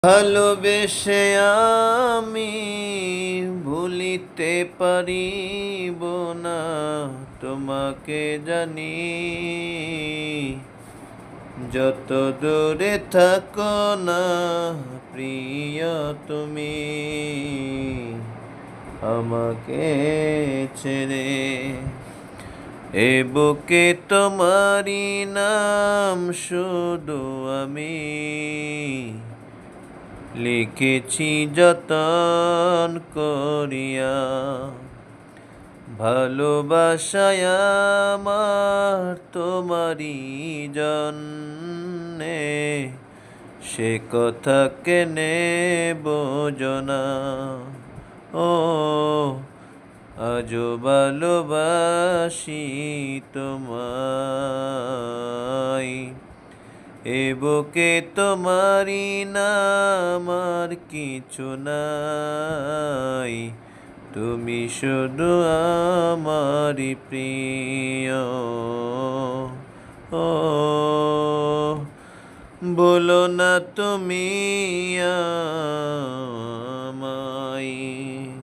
ভালোবেসে আমি ভুলিতে পারিব না তোমাকে জানি। যত দূরে থাকো না প্রিয় তুমি আমাকে ছেড়ে, এ বুকে তোমারি নাম শুধু আমি লিখেছি যতন করিয়া। ভালোবাসায় আমার তোমারি জন্যে, সে কথা কেনে বোঝো না। ও আজও ভালোবাসি তোমায়, এ বুকে তোমারি নাম আর কিছু নাই। তুমি শুধু আমারি প্রিয়। ও বলো না তুমি আমায়।